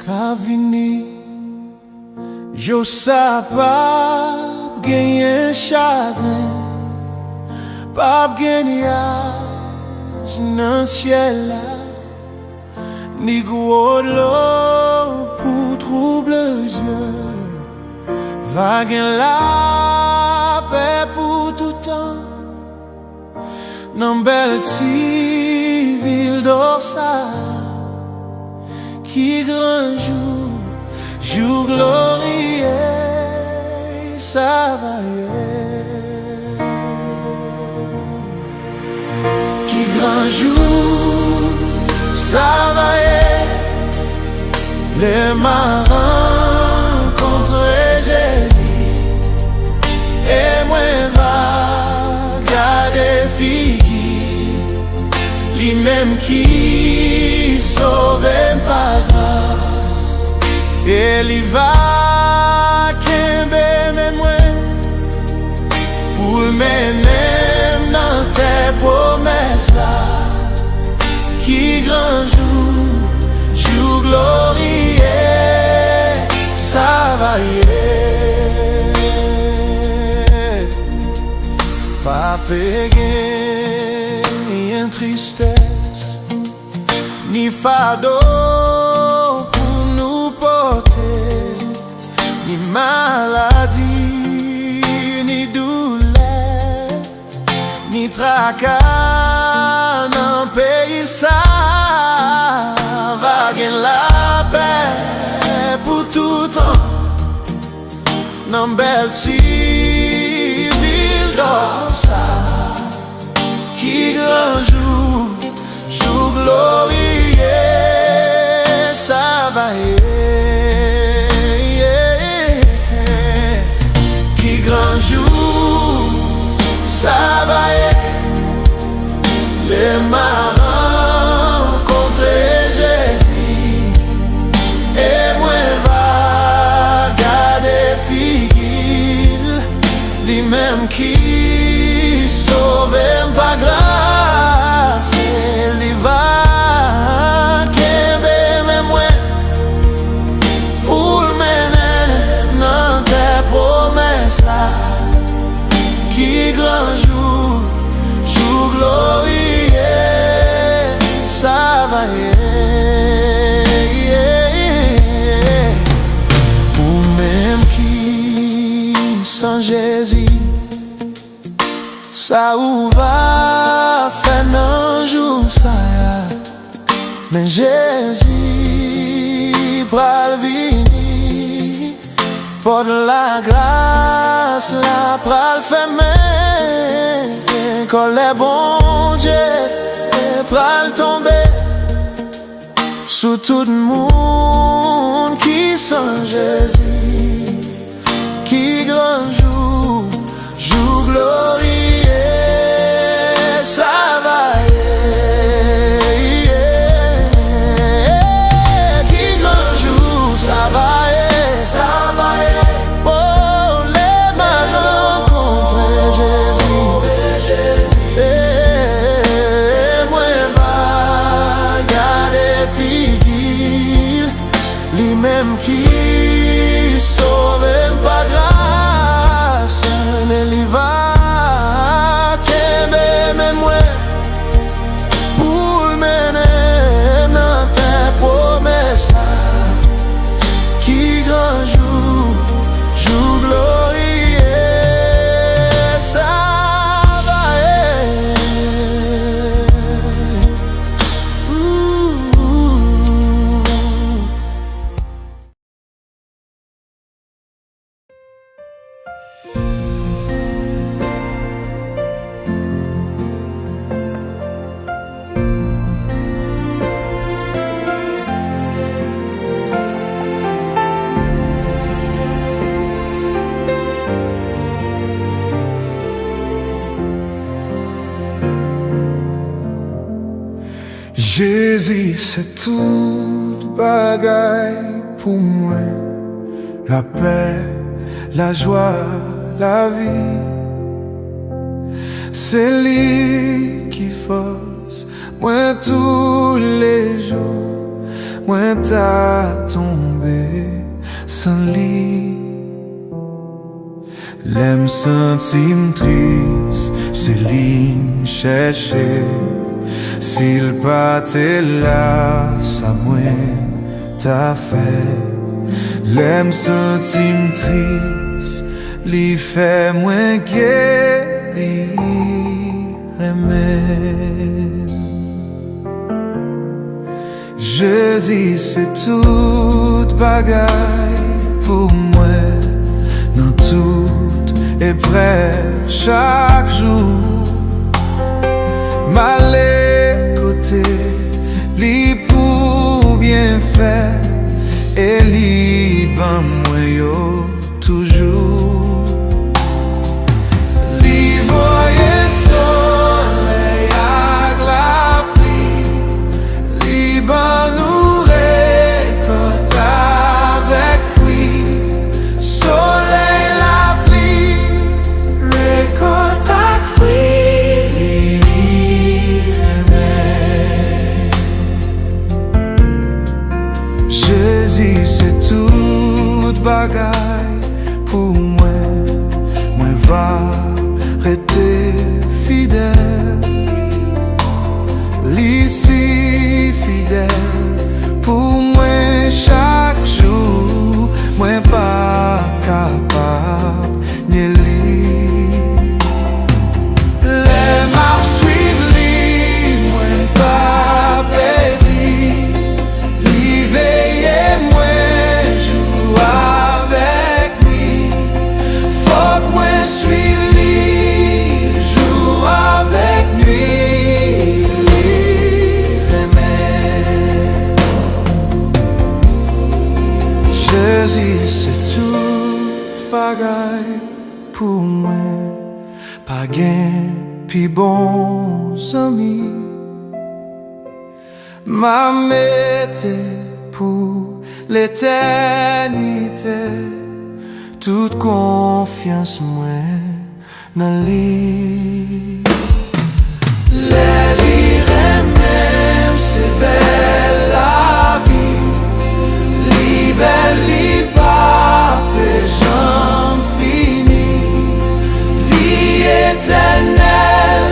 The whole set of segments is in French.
ka vini. Jo sa pa genyen chagrin, pa gen nuage nan ciel la, ni gros l'eau pour trouble yeux. Va gen la paix pour tout temps, nan bel ti ville d'Orsa, qui grand jour glorieux, ça va qui grand jour, ça va les marins contre Jésus, et moi va garder fille, lui-même qui sauve par grâce, et il va qu'aimer mes moi pour mener dans tes promesses là, qui grand jour glorieux, ça va pas péguer ni en tristesse, ni fardeau pour nous porter, ni maladie, ni douleur, ni tracas dans le pays ça. Va gen la paix pour tout temps, dans belle si ville d'Orsa, qui grand jour glorieux, ça va qui grand jour, ça va les marins contre Jésus, et moi va garder figile, lui-même qui sauve par grâce, il va qu'aimer mes moi pour mener dans tes promesses là, qui grand jour glorieux, ça va ou même qui sans Jésus, ça ou va faire un jour ça, mais Jésus pral vini, pour la grâce la pral fermer, quand les bons Dieu pral tomber sous tout le monde qui sans Jésus, qui grand jour glorieux, ça va qui grand jour, ça va oh les marins contre Jésus, et moi va garder figile, lui-même qui sauve par grâce, il va qu'aimer mes moi pour mener dans tes promesses là, qui grand jour glorieux, ça va Jésus, c'est tout bagaille pour moi, la paix, la joie, la vie. C'est lui qui force moi tous les jours, moi t'as tombé sans lit. L'aime sentim triste, c'est l'im chercher. S'il pas t'est là, ça moi t'a fait. L'aime sentim triste, li fait moins guérir. Jésus c'est toute bagaille pour moi, dans toute épreuve chaque jour. M'aller côté, li pour bien faire, et li ban moi yo toujours. Li voye soleil ak la pluie, li ban nous récolte avec fruit. Soleil la pluie, récolte avec fruit. Jésus c'est toute bagaille pour moi, moi va rester fidèle. L'ici fidèle pour moi chaque jour, moi pas capable ni li. Les maps suivent li, moi pas baisé. Li veille moi joue avec lui. Faut que moi suive li, joue avec lui. Li remet. Jésus c'est toute bagaille pour moi. Pas gain puis bons amis. M'a mette pour l'éternité. Toute confiance moi dans lui. Les lire même c'est belle la vie. Li belle li pas j'en finis. Vie éternelle,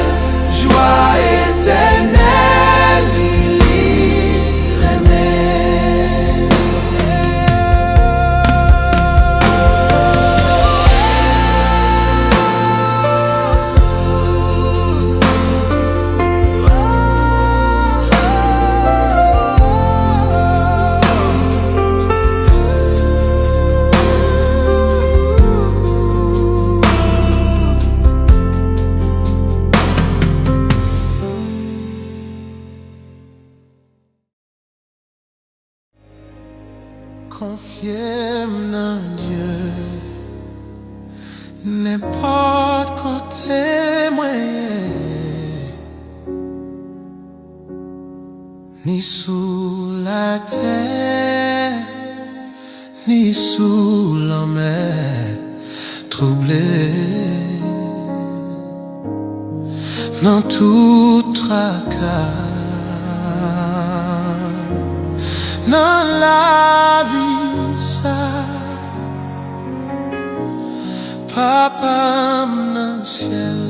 joie éternelle. Confiez-moi dans Dieu, n'importe côté moi, ni sous la terre, ni sous la mer troublée. Dans tout tracas, dans la vie ça, papa dans le ciel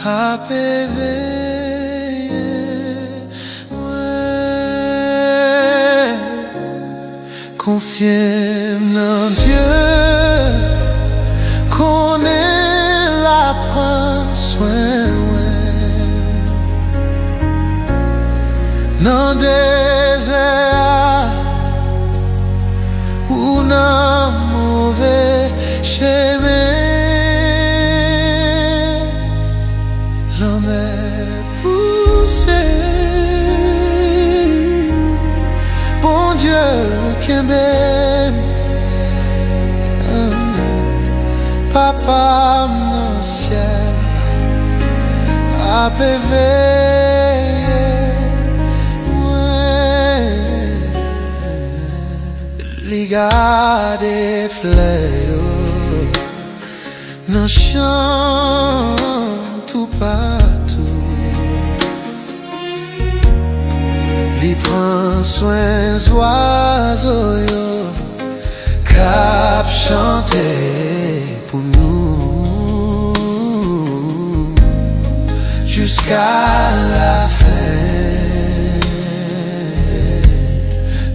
a veillé, ouais. Confiez dans Dieu, connaît la prend soin, ouais. Dans désert ou dans mauvais chemin, l'homme est poussé. Bon Dieu qui m'aime, papa dans le ciel a veillé. Li gade fleurs dans champ tout partout. Li Li prend soin d'oiseaux yo Cap chanter pour nous jusqu'à la fin.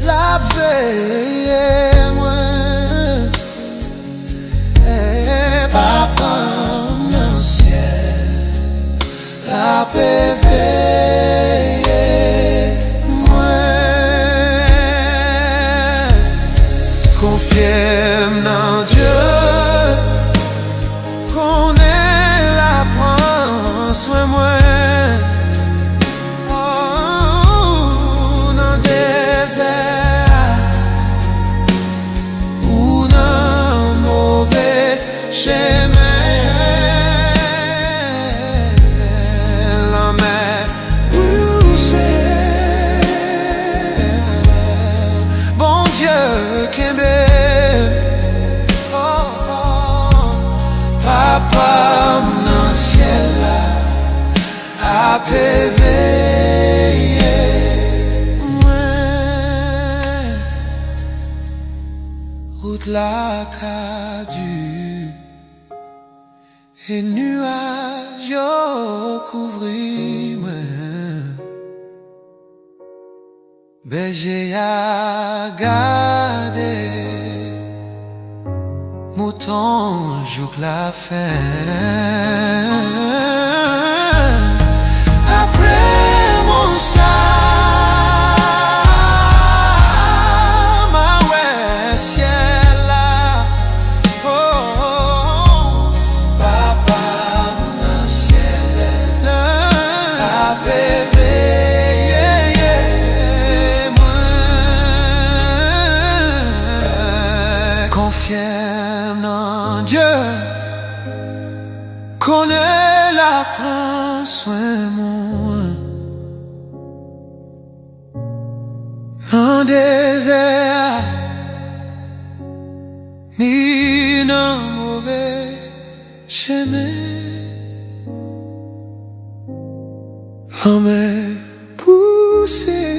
La veille moi papa dans le ciel la paix Confirme dans Dieu qu'on est là, prend soin moi. Oh, dans le désert ou dans le mauvais chemin, la mer poussée. Bon Dieu qui m'aime. Papa dans le ciel là a éveillé moi route la cadu et nuages yo couvri moi berger a gardé mouton joue la fin. Après mon sang, ma ouais ciel là, oh, oh, oh. Papa dans le ciel là, a éveillé moi, confirme en Dieu qu'on est là, prend soin moi. Dans le désert ni dans le mauvais chemin, la mer poussée.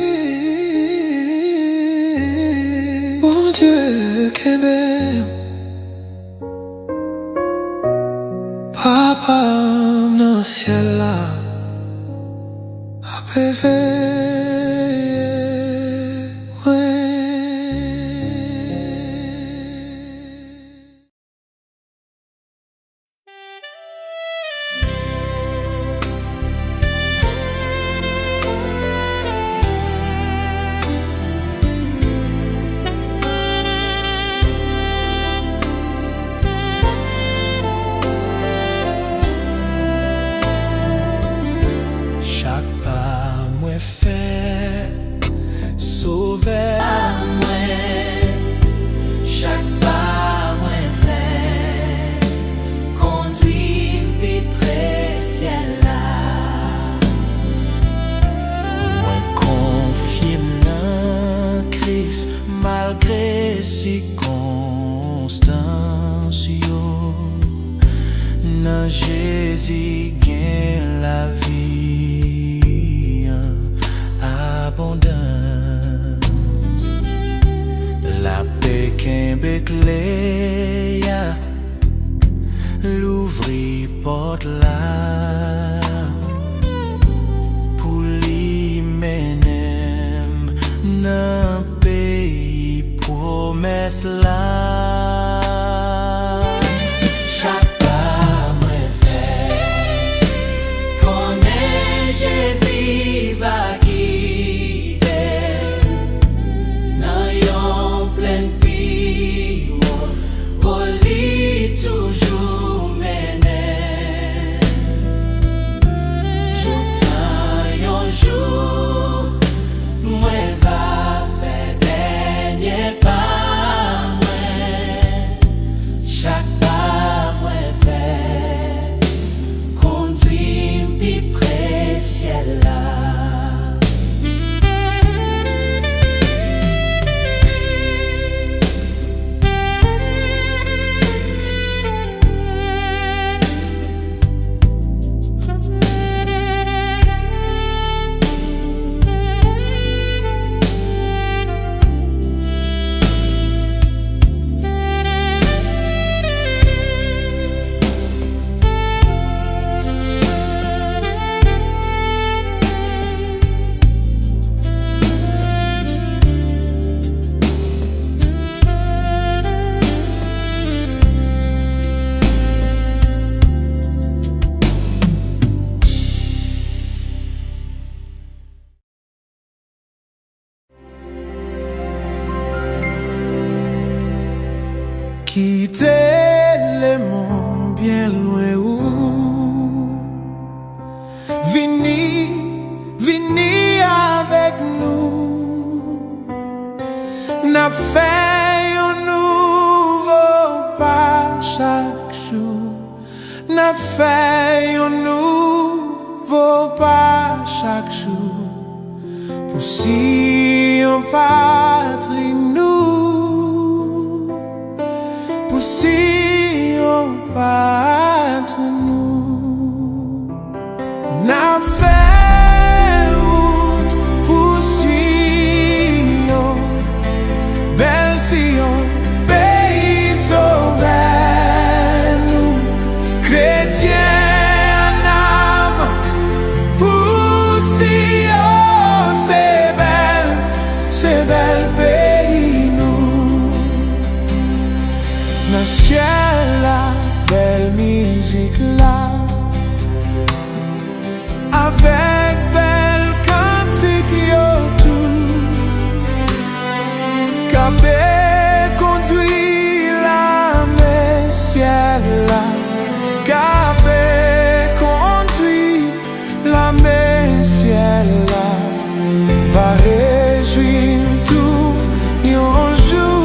Bon Dieu qui m'aime. Papa dans le ciel là a malgré circonstances yo nan Jésus gain la vie abondance la paix qu'embe clé l'ouvrir porte là pour lui mener nan pays promesse là. Chaque pas moi fait connaît Jésus va guider dans yon pleine vie pour lui toujours mener tout temps yon jour moi va faire dernier pas moi si on patrie nous, pour si on patrie nous, n'a fait route pour si on belle si on pays sauvé nous, chrétiens. Le ciel, la belle musique là, avec belle cantique autour, capé conduit la mer ciel là, capé conduit la mer ciel là, va réjouir tout un jour.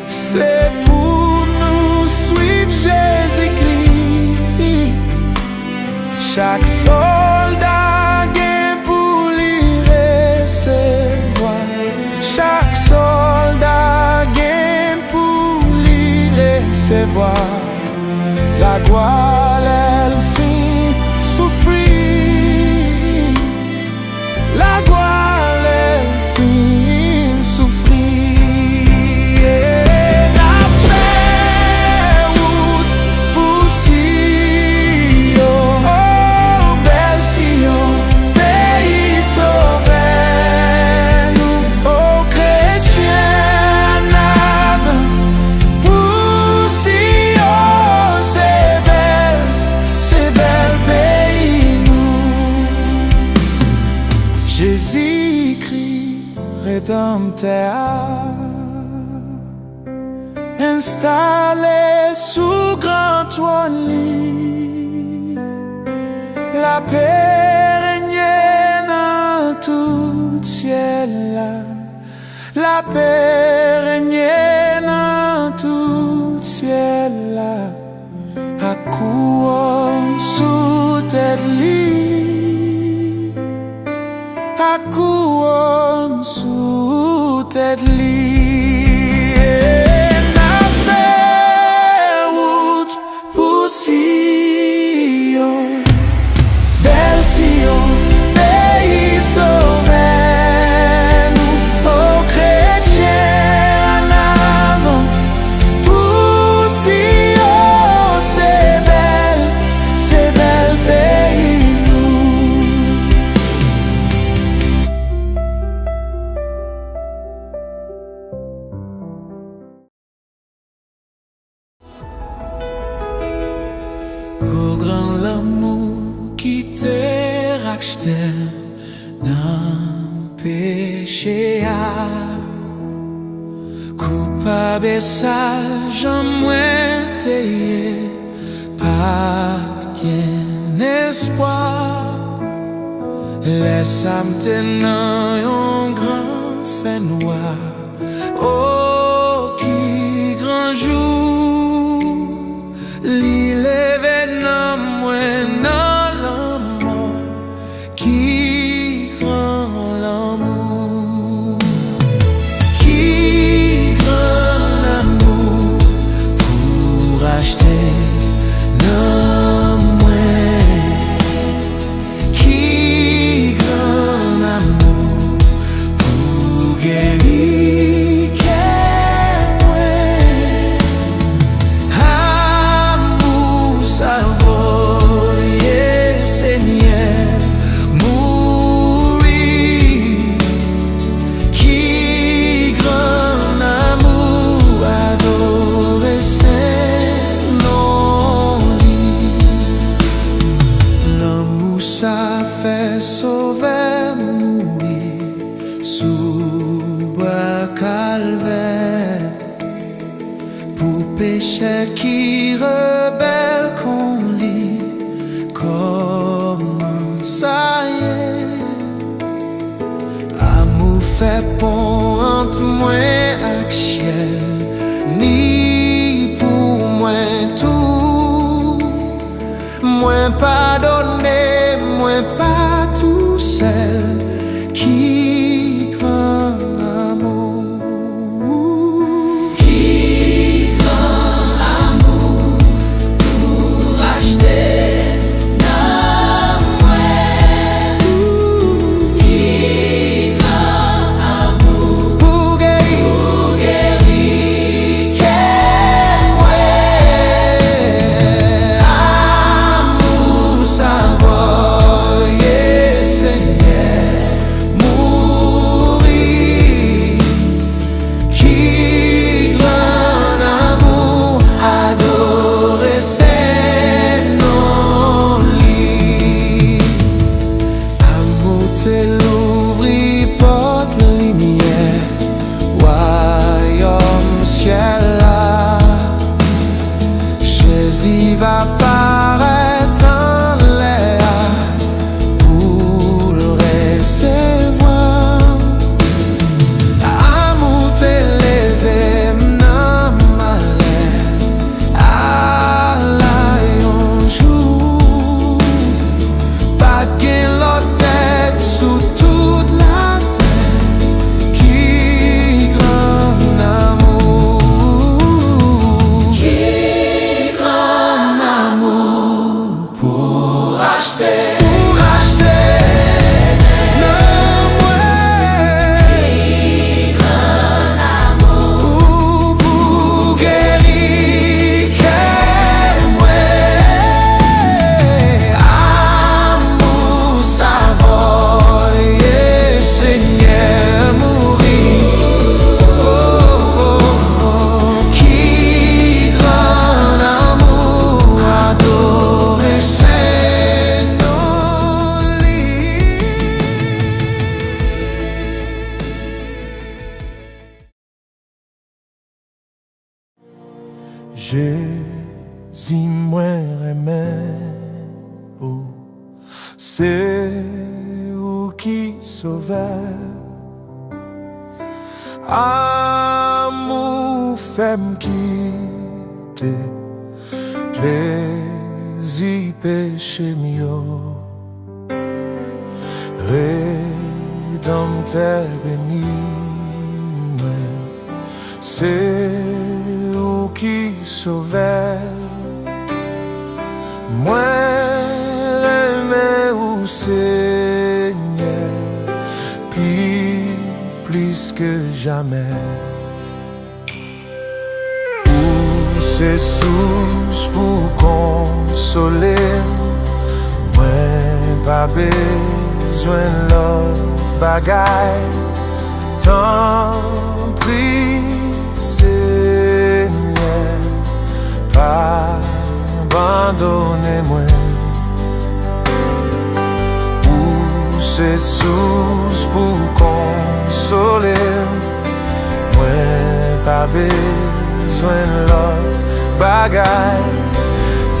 C'est pour nous suivre Jésus-Christ. Chaque soldat gagne pour lui recevoir. Chaque soldat gagne pour lui recevoir. La gloire, elle fit souffrir. La gloire, elle fit souffrir. Jésus-Christ, rédempteur, installé sous grand trône, la paix régnait dans tout ciel, la paix régnait dans tout ciel, à couronne sous tête à couronne sous tête n'a fait route pour Sion, belle Sion, pays sauvé nous, aux chrétiens en avant. Pour Sion, c'est belle pays nous. Pour grand l'amour qui t'est racheté dans péché, coupable et sale, j'en moins t'ayé, pas qu'un espoir. Laisse-moi tenir un grand fait noir. Oh, qui grand jour, l'île dans moi, dans l'amour, qui grand l'amour, qui grand l'amour pour acheter dans moi, qui grand amour pour guérir. Moi pardonner, moi pas tout seul. Qui grand amour, Qui grand amour pour acheter dans moi. Qui grand amour pour guérir qu'est moi. amour, Savoyer, Seigneur, mourir. Qui grand amour, adorer ses noms. Amour te l'ouvri porte lumière, royaume ciel là. Jésus va paraître en l'air pour le recevoir. Amour te levé dans ma l'air à la jour. Pas de l'autre tête sous toute la terre. Qui grand amour, Qui grand amour pour acheter. pour acheter non moi. Qui grand amour Pour guérir qu'est moi. Amour, Savoyer, Seigneur, mourir. Qui grand amour, adorer ses noms. Jésus, moi remets, oh, c'est où qui sauveur. Amour femme qui te plaisir péché mio. Rédempteur béni, c'est où qui sauveur. Moi remets au Seigneur, puis plus que jamais. Où c'est source pour consoler. Moi pas besoin de l'autre bagaille. Tant pis Seigneur, pas abandonnez-moi. Où c'est source pour consoler. Moi pas besoin de l'autre bagaille.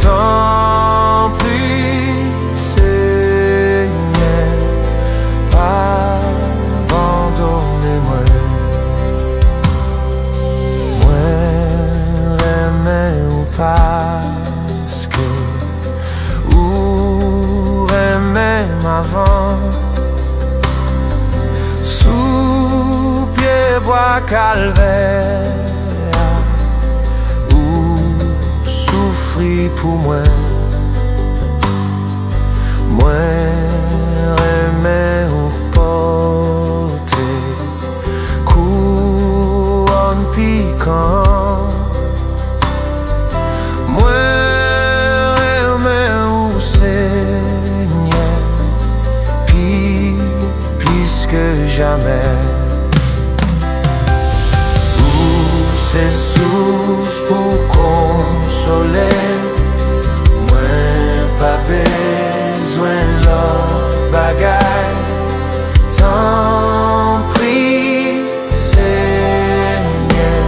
Tant pis Seigneur, pas abandonnez-moi. Moi remets ou parce que ou remets m'avant sous pied bois calvaire ou souffrir pour moi. Moi remets ou porter couronne piquant. Moi remets ou Seigneur, puis plus que jamais. Où c'est source pour consoler. Moi pas besoin de l'autre bagaille. Tant pis Seigneur,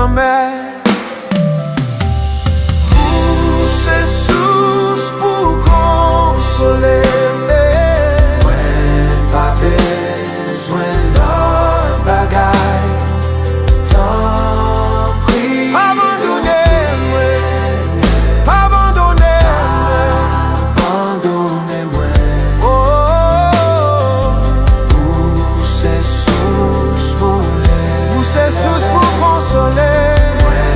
jamais. C'est source pour consoler. Ouais, pas besoin d'autres bagailles. Tant pis. Abandonnez-moi, abandonnez-moi, abandonnez-moi. Oh, c'est source pour les. C'est source pour consoler. Ouais,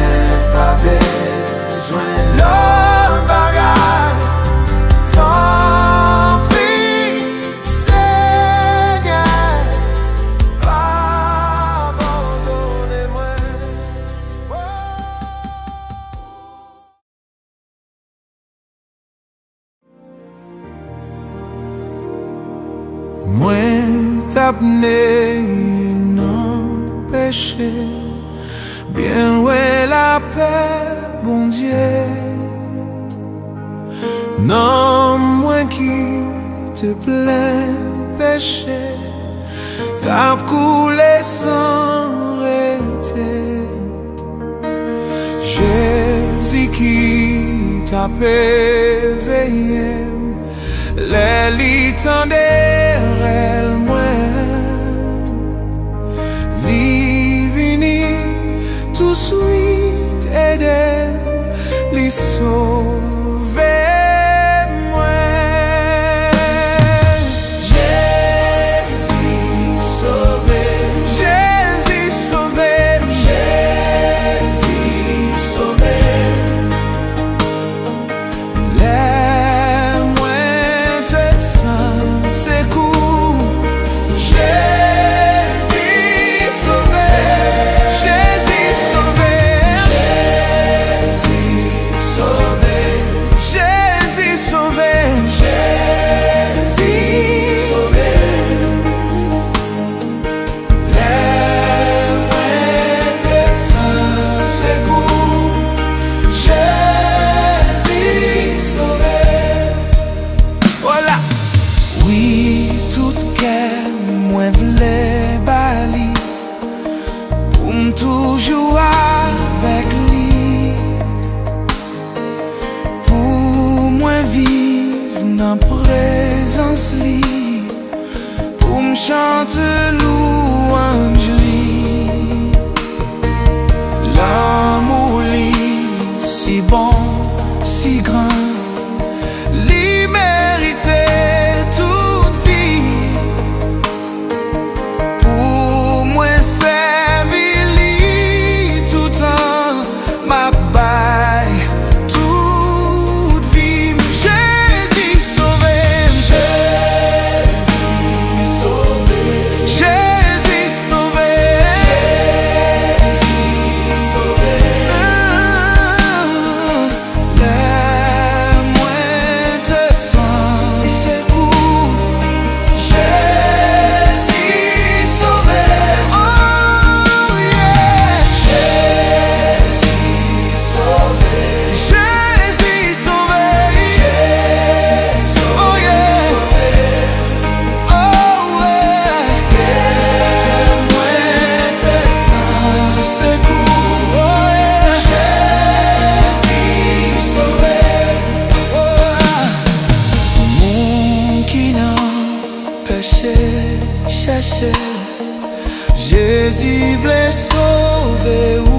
pas besoin d'autres bagailles. Tant pis, Seigneur, abandonnez-moi. Moi t'apné non péché, bien loin la paix, bon Dieu. Non, moi qui te plains péché, t'as coulé sans arrêter. Jésus qui t'a éveillé, les lits elle moi, li vini tout suite aider, li sauver. Toujours avec lui, pour moi vivre dans la présence lui, pour me chanter louange lui. L'amour lui, si bon, si grand, lui méritait toute vie. Pour moi chercher, Jésus voulait sauver.